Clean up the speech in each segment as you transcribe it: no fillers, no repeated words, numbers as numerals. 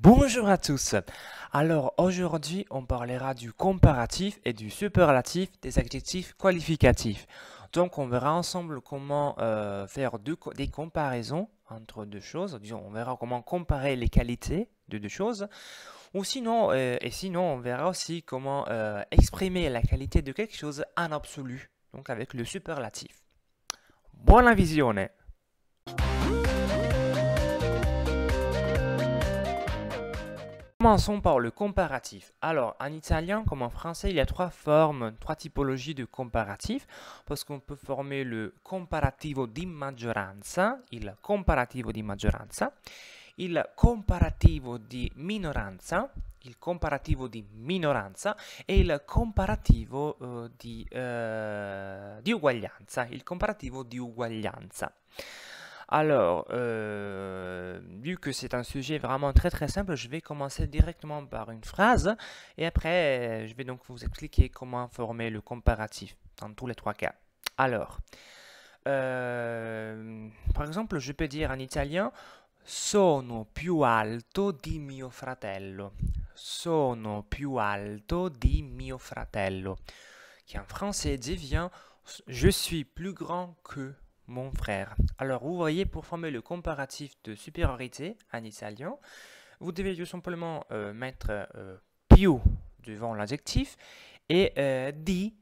Bonjour à tous. Alors aujourd'hui, on parlera du comparatif et du superlatif des adjectifs qualificatifs. Donc on verra ensemble comment faire des comparaisons entre deux choses. Disons, on verra comment comparer les qualités de deux choses. Ou sinon, on verra aussi comment exprimer la qualité de quelque chose en absolu. Donc avec le superlatif. Buona visione! Commençons par le comparatif. Alors, en italien comme en français, il y a trois formes, trois typologies de comparatif, parce qu'on peut former le comparativo di maggioranza, il comparativo di maggioranza, il comparativo di minoranza, il comparativo di minoranza e il comparativo di uguaglianza, il comparativo di uguaglianza. Alors, vu que c'est un sujet vraiment très simple, je vais commencer directement par une phrase et après, je vais donc vous expliquer comment former le comparatif dans tous les trois cas. Alors, par exemple, je peux dire en italien sono più alto di mio fratello. Sono più alto di mio fratello. Qui en français devient je suis plus grand que mon frère. Alors, vous voyez, pour former le comparatif de supériorité en italien, vous devez tout simplement mettre più devant l'adjectif et di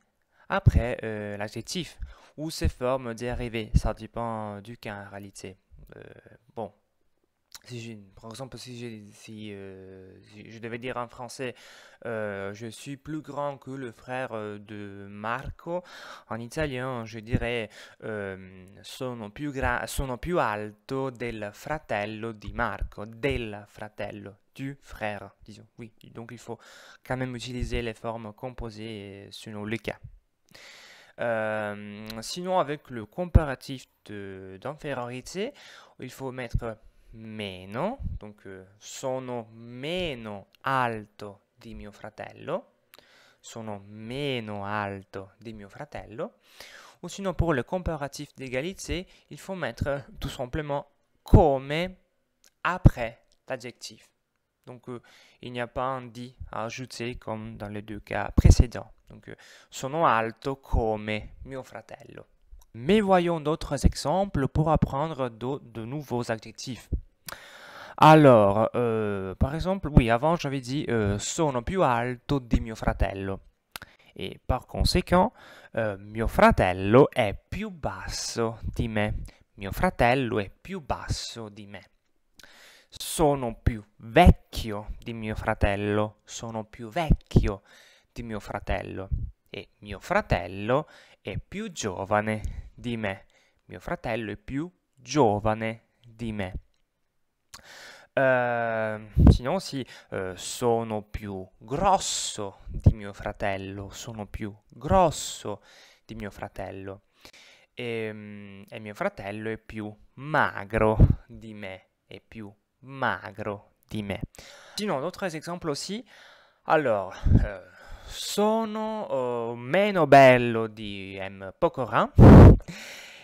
après l'adjectif ou ses formes dérivées. Ça dépend du cas en réalité. Bon, par exemple, si je devais dire en français je suis plus grand que le frère de Marco, en italien je dirais sono più alto del fratello di Marco, del fratello, du frère, disons. Oui, donc il faut quand même utiliser les formes composées selon le cas. Sinon, avec le comparatif d'infériorité, il faut mettre meno, donc sono meno alto di mio fratello, sono meno alto di mio fratello, ou sinon pour le comparatif d'égalité, il faut mettre tout simplement come après l'adjectif. Donc il n'y a pas un di à ajouter comme dans les deux cas précédents. Donc sono alto come mio fratello. Mais voyons d'autres exemples pour apprendre de nouveaux adjectifs. Alors, par exemple, oui, avant j'avais dit sono più alto di mio fratello. Et par conséquent, mio fratello è più basso di me. Mio fratello è più basso di me. Sono più vecchio di mio fratello. Sono più vecchio di mio fratello. E mio fratello è più giovane di me. Mio fratello è più giovane di me. Sinon aussi, sono più grosso di mio fratello. Sono più grosso di mio fratello. E mio fratello è più magro di me. È più magro di me. Sinon, d'autres exemples aussi. Alors, sono meno bello di M. Pokora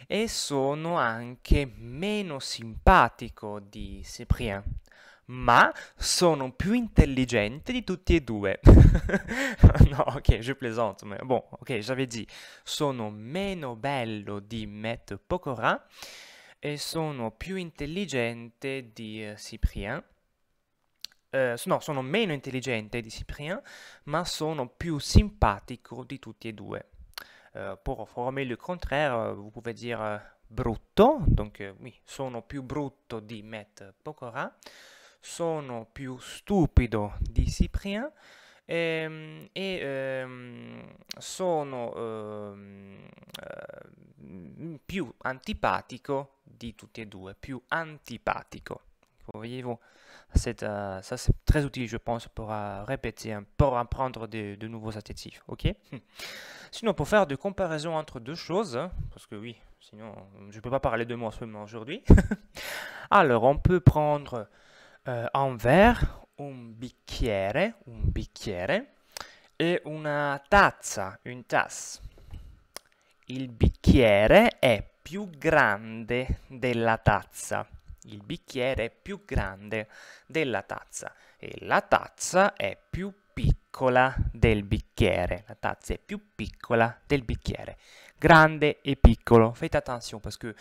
e sono anche meno simpatico di Cyprien, ma sono più intelligente di tutti e due. No, ok, je plaisante, mais bon, ok, j'avais dit sono meno bello di Matt Pokora e sono più intelligente di Cyprien. No, sono meno intelligente di Cyprien, ma sono più simpatico di tutti e due. Pour former le contraire, vous pouvez dire brutto, donc oui, sono più brutto di Matt Pokora, sono più stupido di Cyprien sono più antipatico di tutti e due, più antipatico. Voyez-vous, ça c'est très utile, je pense, pour répéter, pour apprendre de nouveaux adjectifs, ok? Sinon, pour faire des comparaisons entre deux choses, parce que oui, sinon je ne peux pas parler de moi seulement aujourd'hui. Alors, on peut prendre un verre, un bicchiere, e una tazza, une tasse. Il bicchiere è più grande della tazza. il bicchiere è più grande della tazza e la tazza è più piccola del bicchiere. La tazza è più piccola del bicchiere. Grande et piccolo. Faites attention parce que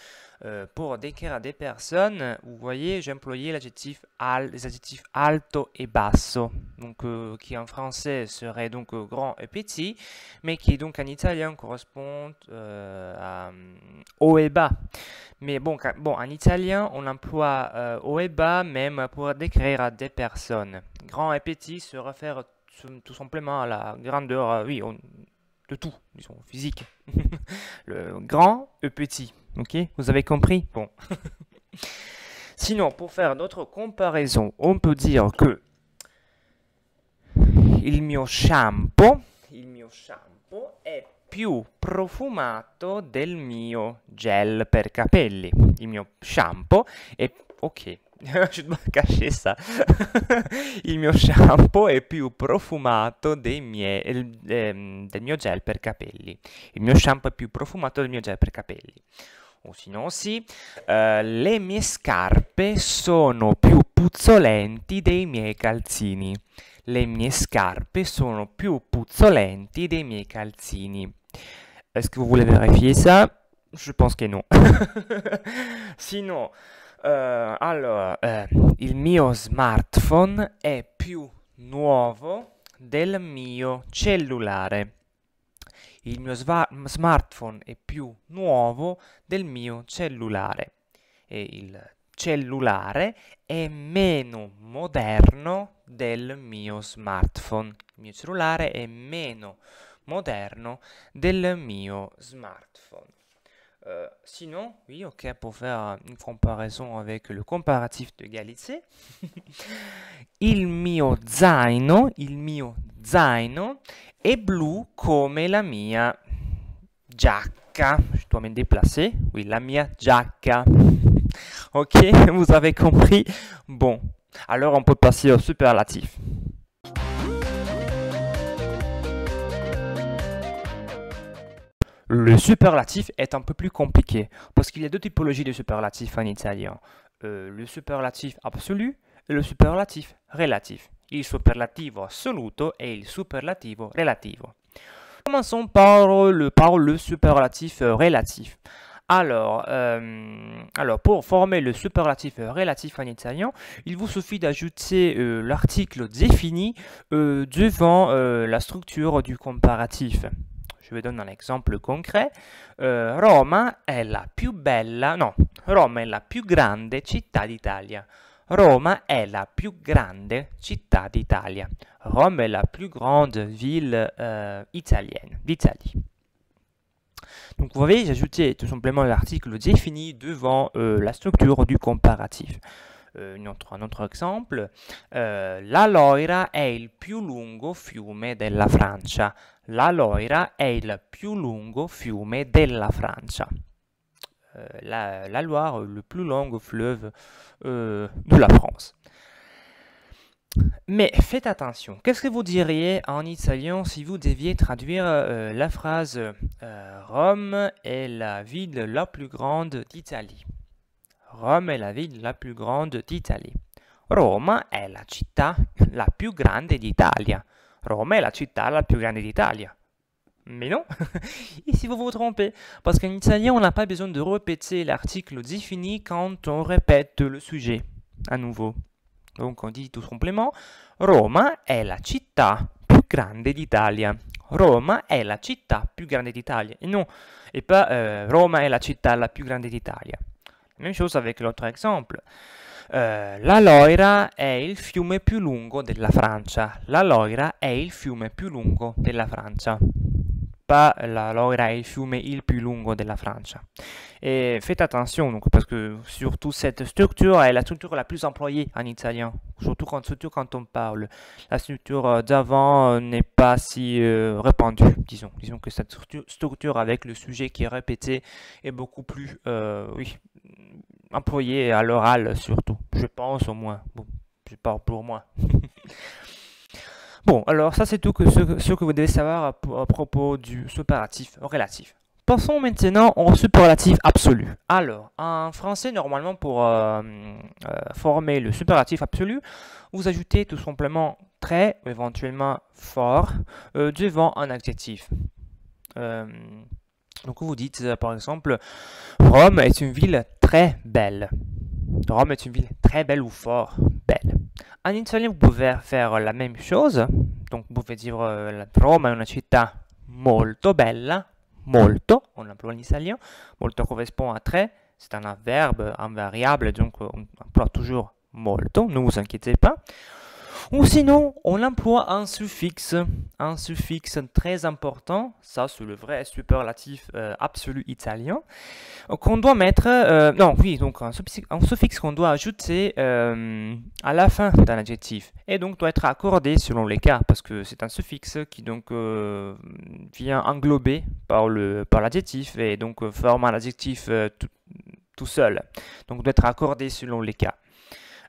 pour décrire des personnes, vous voyez, j'ai employé l'adjectif les adjectifs alto et basso, donc qui en français serait donc grand et petit, mais qui donc en italien correspond à haut et bas. Mais bon, en italien, on emploie haut et bas même pour décrire des personnes. Grand et petit se réfère tout simplement à la grandeur, de tout, disons, physique. Le grand et petit, ok? Vous avez compris? Bon. Sinon, pour faire d'autres comparaisons, on peut dire que il mio shampoo è più profumato del mio gel per capelli. Il mio shampoo è... Ok, je dois cacher ça. Il mio shampoo è più profumato del mio gel per capelli. Il mio shampoo è più profumato del mio gel per capelli. O sinon sì, le mie scarpe sono più puzzolenti dei miei calzini. Le mie scarpe sono più puzzolenti dei miei calzini. Est-ce que vous voulez vérifier ça? Je pense que non. Sinon, il mio smartphone è più nuovo del mio cellulare. Il mio smartphone è più nuovo del mio cellulare. E il cellulare è meno moderno del mio smartphone. Il mio cellulare è meno moderno del mio smartphone. Sinon, oui, ok, pour faire une comparaison avec le comparatif d'égalité, il mio zaino è blu come la mia giacca. Je dois me déplacer. Oui, la mia giacca. Ok, vous avez compris? Bon, alors on peut passer au superlatif. Le superlatif est un peu plus compliqué parce qu'il y a deux typologies de superlatifs en italien. Le superlatif absolu e le superlatif relatif. Il superlativo assoluto e il superlativo relativo. Commençons par le superlatif relatif. Alors, pour former le superlatif relatif en italien, il vous suffit d'ajouter l'article défini devant la structure du comparatif. Je vais donner un exemple concret. Roma è la più bella, no, Roma è la più grande città d'Italia. Roma è la più grande città d'Italia. Rome est la plus grande ville italienne, d'Italie. Donc vous voyez, j'ai ajouté tout simplement l'article défini devant la structure du comparatif. Un autre exemple, la Loira è il più lungo fiume della Francia. La Loira è il più lungo fiume della Francia. La Loire, le plus long fleuve de la France. Mais faites attention, qu'est-ce que vous diriez en italien si vous deviez traduire la phrase Rome est la ville la plus grande d'Italie. Rome è la ville la più grande d'Italie. Roma è la città la più grande d'Italia. Roma è la città la più grande d'Italia. Mais non, ici vous vous trompez, parce qu'en italien on n'a pas besoin de répéter l'article défini quand on répète le sujet à nouveau. Donc on dit tout simplement Roma è la città più grande d'Italia. Roma è la città più grande d'Italia. Et non, et pas Roma è la città la più grande d'Italia. Même chose avec l'autre exemple. La Loira è il fiume più lungo della Francia. La Loira è il fiume più lungo della Francia. Pas la Loira è il fiume il più lungo della Francia. Et faites attention, donc, parce que surtout cette structure est la structure la plus employée en italien, surtout quand on parle. La structure d'avant n'est pas si répandue, disons. Disons que cette structure avec le sujet qui est répété est beaucoup plus employée à l'oral surtout, je pense au moins. Bon, je parle pour moi. Bon, alors ça c'est tout ce que vous devez savoir à propos du superlatif relatif. Passons maintenant au superlatif absolu. Alors, en français, normalement, pour former le superlatif absolu, vous ajoutez tout simplement très, éventuellement fort, devant un adjectif. Donc, vous dites, par exemple, Rome est une ville très belle. Rome est une ville très belle ou fort belle. En italien, vous pouvez faire la même chose. Donc, vous pouvez dire Roma è una città molto bella. Molto, on l'emploie en italien. Molto correspond à très. C'est un verbe, un variable, donc on emploie toujours molto. Ne vous inquiétez pas. Ou sinon, on emploie un suffixe très important. Ça, c'est le vrai superlatif absolu italien. Qu'on doit mettre, donc un suffixe qu'on doit ajouter à la fin d'un adjectif. Et donc doit être accordé selon les cas, parce que c'est un suffixe qui donc vient englober par l'adjectif et donc forme un adjectif tout seul. Donc doit être accordé selon les cas.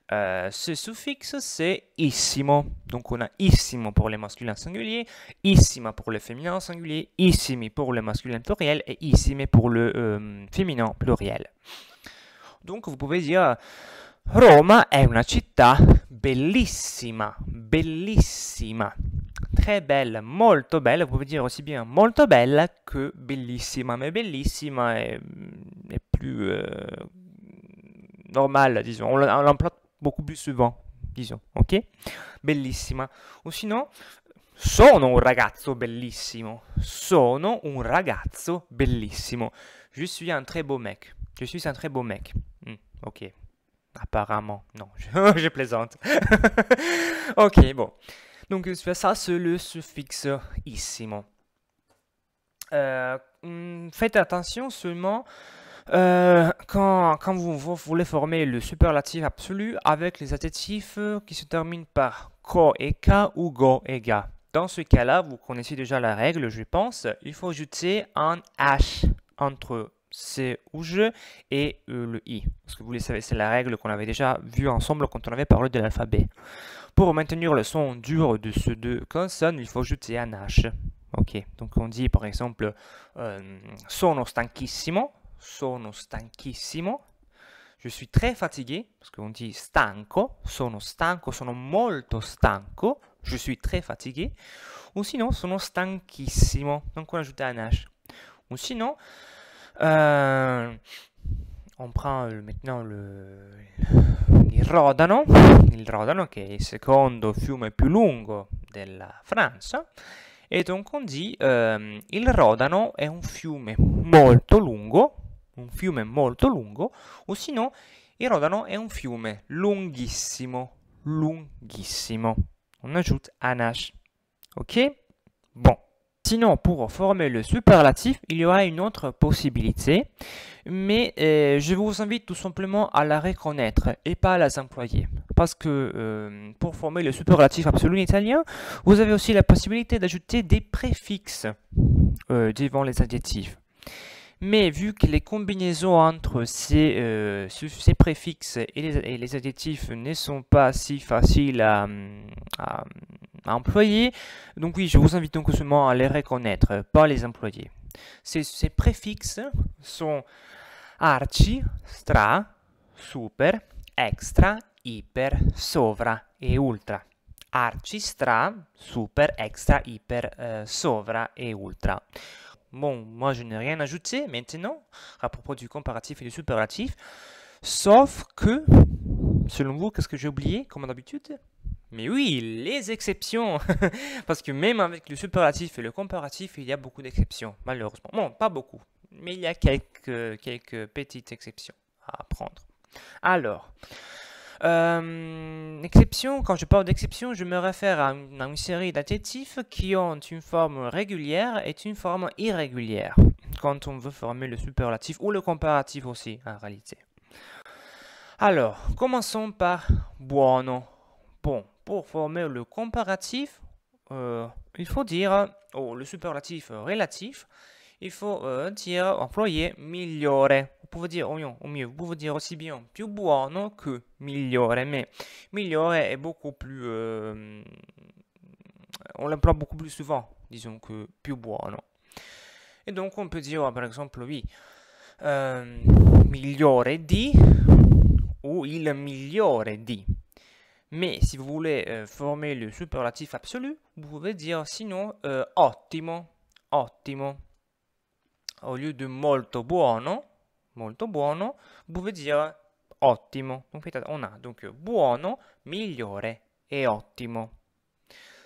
Ce suffixe, c'est issimo. Donc, on a issimo pour les masculins singuliers, issima pour le féminin singulier, issimi pour le masculin pluriel et issime pour le féminin pluriel. Donc, vous pouvez dire Roma è una città bellissima, bellissima. Très belle, molto belle. Vous pouvez dire aussi bien molto bella que bellissima. Mais bellissima est plus normal, disons. On l'emploie beaucoup plus souvent, disons, ok? Bellissima. Ou sinon, sono un ragazzo bellissimo. Sono un ragazzo bellissimo. Je suis un très beau mec. Je suis un très beau mec. Ok. Apparemment, non, je plaisante. Ok, bon. Donc, ça, c'est le suffixe issimo. Faites attention seulement quand vous voulez former le superlatif absolu avec les adjectifs qui se terminent par ko et ka ou go et ga. Dans ce cas-là, vous connaissez déjà la règle, je pense. Il faut ajouter un H entre C ou je et le I. Parce que vous le savez, c'est la règle qu'on avait déjà vue ensemble quand on avait parlé de l'alphabet. Pour maintenir le son dur de ces deux consonnes, il faut ajouter un H. Ok, donc on dit par exemple sono stanchissimo. Sono stanchissimo. Je suis très fatigué, parce qu'on dit stanco. Sono molto stanco. Je suis très fatigué. Ou sinon, sono stanchissimo. Donc on ajoute un H. Ou sinon, on prend maintenant il Rodano, che è il secondo fiume più lungo della Francia. E donc on dit il Rodano è un fiume molto lungo, o sinon il Rodano è un fiume lunghissimo, lunghissimo. On ajoute un H. Ok? Bon. Sinon, pour former le superlatif, il y aura une autre possibilité, mais je vous invite tout simplement à la reconnaître et pas à la employer. Parce que pour former le superlatif absolu en italien, vous avez aussi la possibilité d'ajouter des préfixes devant les adjectifs. Mais vu que les combinaisons entre ces préfixes et les adjectifs ne sont pas si faciles à employer, donc oui, je vous invite donc seulement à les reconnaître, pas les employer. Ces préfixes sont arci, stra, super, extra, hyper, sovra et ultra. Arci, stra, super, extra, hyper, sovra et ultra. Bon, moi je n'ai rien ajouté maintenant à propos du comparatif et du superlatif, sauf que, selon vous, qu'est-ce que j'ai oublié, comme d'habitude? Mais oui, les exceptions. Parce que même avec le superlatif et le comparatif, il y a beaucoup d'exceptions, malheureusement. Bon, pas beaucoup, mais il y a quelques petites exceptions à prendre. Alors, exception, quand je parle d'exception, je me réfère à une série d'adjectifs qui ont une forme régulière et une forme irrégulière, quand on veut former le superlatif ou le comparatif aussi, en réalité. Alors, commençons par buono. Bon, pour former le comparatif, il faut dire, le superlatif relatif, il faut employer migliore. Vous pouvez dire au mieux, vous pouvez dire aussi bien più buono que migliore, mais migliore est beaucoup plus, on l'emploie beaucoup plus souvent, disons, que più buono. Et donc on peut dire par exemple oui, migliore di ou il migliore di. Mais si vous voulez former le superlatif absolu, vous pouvez dire sinon ottimo, ottimo. Au lieu de molto buono, vous pouvez dire ottimo. Donc on a donc buono, migliore et ottimo.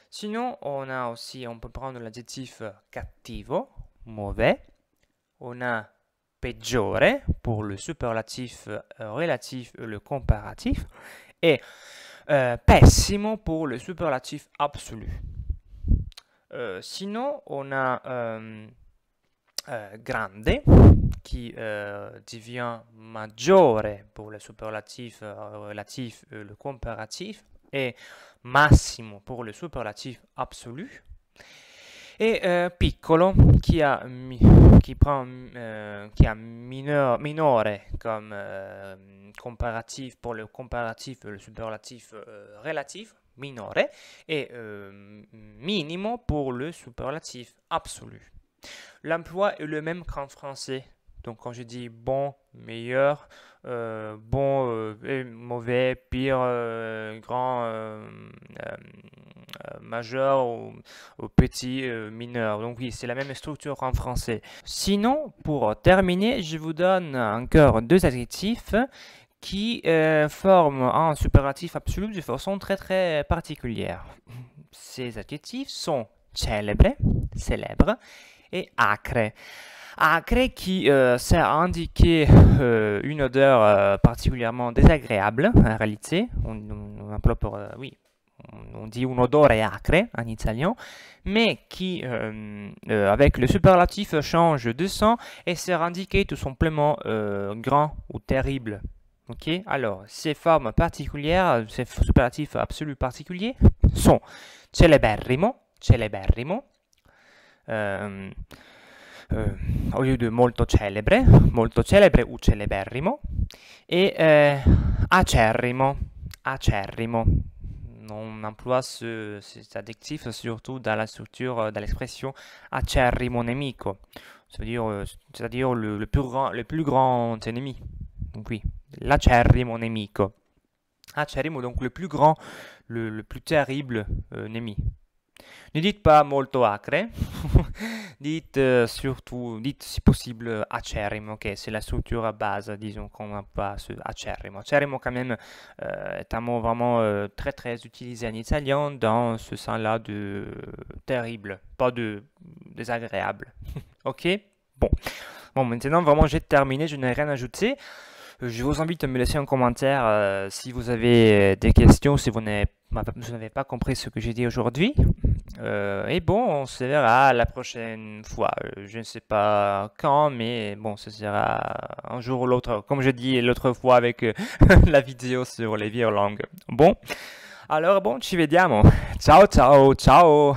Sinon, on peut prendre l'adjectif cattivo, mauvais. On a peggiore pour le superlatif relatif et le comparatif. Et pessimo pour le superlatif absolu. Sinon, on a grande qui devient maggiore pour le superlatif relatif et le comparatif. Et massimo pour le superlatif absolu. Et piccolo qui a minore comme comparatif pour le comparatif et le superlatif relatif, minore, et minimo pour le superlatif absolu. L'emploi est le même qu'en français. Donc quand je dis bon, meilleur, bon, mauvais, pire, grand, majeur ou petit, mineur. Donc oui, c'est la même structure qu'en français. Sinon, pour terminer, je vous donne encore deux adjectifs qui forment un superlatif absolu de façon très très particulière. Ces adjectifs sont célèbre, célèbre, et acre. Acre qui sert à indiquer une odeur particulièrement désagréable en réalité. On emploie pour, oui, on dit un odore acre en italien, mais qui avec le superlatif change de sens et sert à indiquer tout simplement grand ou terrible. Ok, alors ces formes particulières, ces superlatifs absolus particuliers sont celeberrimo, celeberrimo, au lieu de molto celebre ou celeberrimo, et acerrimo, acerrimo. On emploie cet adjectif surtout dans la structure de l'expression acerrimo nemico, c'est-à-dire le plus grand ennemi. Donc oui, l'acerrimo nemico. Acerrimo, donc le plus grand, le plus terrible ennemi. Ne dites pas molto acre, dites surtout, dites si possible acerrimo, ok, c'est la structure à base, disons qu'on n'a pas ce acerrimo. Acerrimo quand même est un mot vraiment très très utilisé en italien dans ce sens-là de terrible, pas de désagréable. Ok, bon, maintenant vraiment j'ai terminé, je n'ai rien ajouté. Je vous invite à me laisser un commentaire si vous avez des questions, si vous n'avez pas compris ce que j'ai dit aujourd'hui. Et bon, on se verra la prochaine fois. Je ne sais pas quand, mais bon, ce sera un jour ou l'autre, comme je dis l'autre fois avec la vidéo sur les virlangues. Bon, alors bon, ci vediamo. Ciao, ciao, ciao.